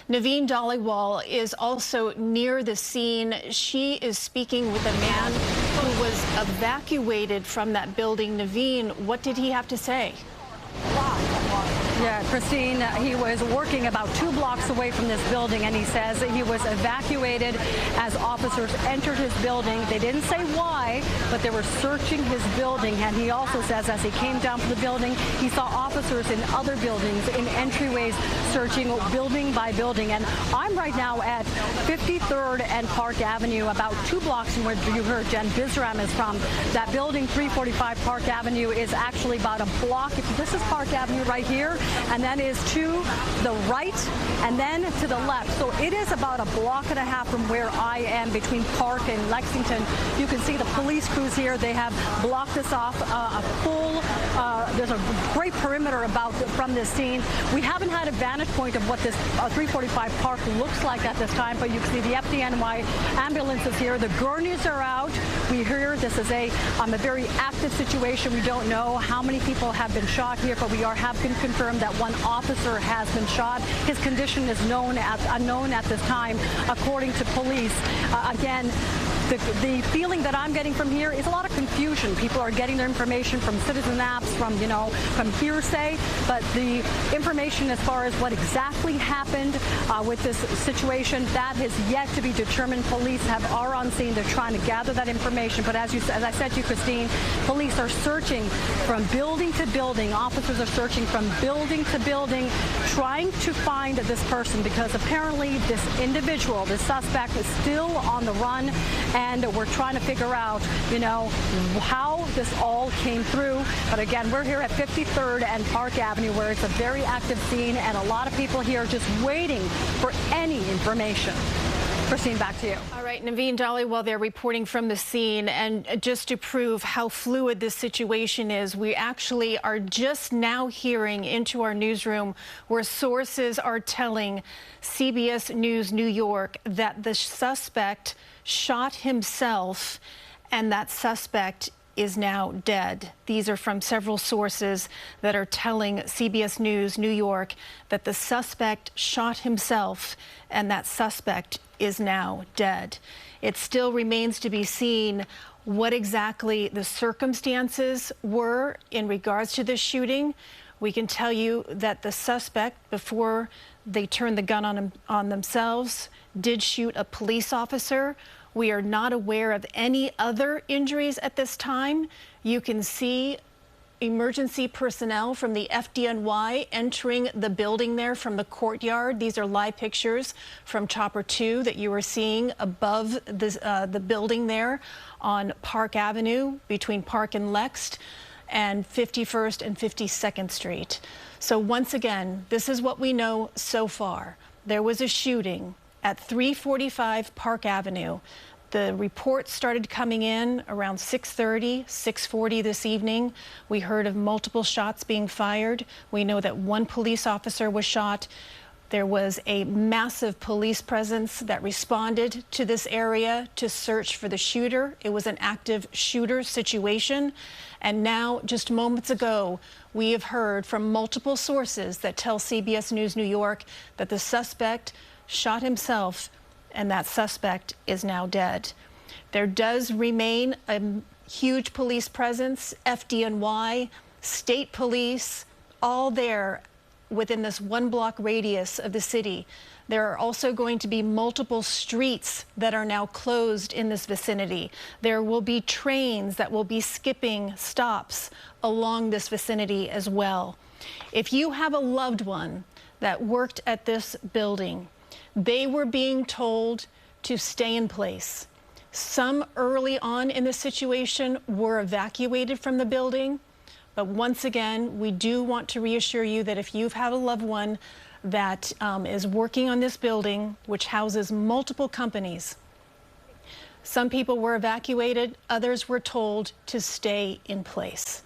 Naveen Dhaliwal is also near the scene. She is speaking with a man who was evacuated from that building. Naveen, what did he have to say? Yeah, Christine, he was working about 2 blocks away from this building, and he says that he was evacuated as officers entered his building. They didn't say why, but they were searching his building. And he also says as he came down from the building, he saw officers in other buildings, in entryways, searching building by building. And I'm right now at 53rd and Park Avenue, about 2 blocks from where you heard Jen Bizram is from. That building, 345 Park Avenue, is actually about a block. This is Park Avenue right here, and then is to the right and then to the left. So it is about a block and a half from where I am, between Park and Lexington. You can see the police crews here. They have blocked us off there's a great perimeter from this scene. We haven't had a vantage point of what this 345 Park looks like at this time, but you can see the FDNY ambulances here. The gurneys are out. We hear this is a very active situation. We don't know how many people have been shot here, but have been confirmed that 1 officer has been shot. His condition is unknown at this time, according to police. Again, the feeling that I'm getting from here is a lot of confusion. People are getting their information from citizen apps, from hearsay, but the information as far as what exactly happened with this situation, that is yet to be determined. Police are on scene. They're trying to gather that information. But as I said to you, Christine, police are searching from building to building. Officers are searching from building to building, trying to find this person, because apparently this individual, this suspect, is still on the run. And we're trying to figure out, how this all came through. But again, we're here at 53rd and Park Avenue, where it's a very active scene, and a lot of people here just waiting for any information. Christine, back to you. All right, Naveen Dhaliwal there reporting from the scene. And just to prove how fluid this situation is, we actually are just now hearing into our newsroom where sources are telling CBS News New York that the suspect shot himself, and that suspect is now dead. These are from several sources that are telling CBS News New York that the suspect shot himself, and that suspect is now dead. It still remains to be seen what exactly the circumstances were in regards to this shooting. We can tell you that the suspect, before they turned the gun on themselves, did shoot a police officer. We are not aware of any other injuries at this time. You can see emergency personnel from the FDNY entering the building there from the courtyard. These are live pictures from Chopper 2 that you are seeing above the building there on Park Avenue, between Park and Lext, and 51st and 52nd Street. So once again, this is what we know so far. There was a shooting at 345 Park Avenue. The report started coming in around 6:30, 6:40 this evening. We heard of multiple shots being fired. We know that 1 police officer was shot. There was a massive police presence that responded to this area to search for the shooter. It was an active shooter situation. And now, just moments ago, we have heard from multiple sources that tell CBS News New York that the suspect shot himself, and that suspect is now dead. There does remain a huge police presence, FDNY, state police, all there within this 1-block radius of the city. There are also going to be multiple streets that are now closed in this vicinity. There will be trains that will be skipping stops along this vicinity as well. If you have a loved one that worked at this building, they were being told to stay in place. Some early on in the situation were evacuated from the building. But once again, we do want to reassure you that if you've had a loved one that is working on this building, which houses multiple companies, some people were evacuated, others were told to stay in place.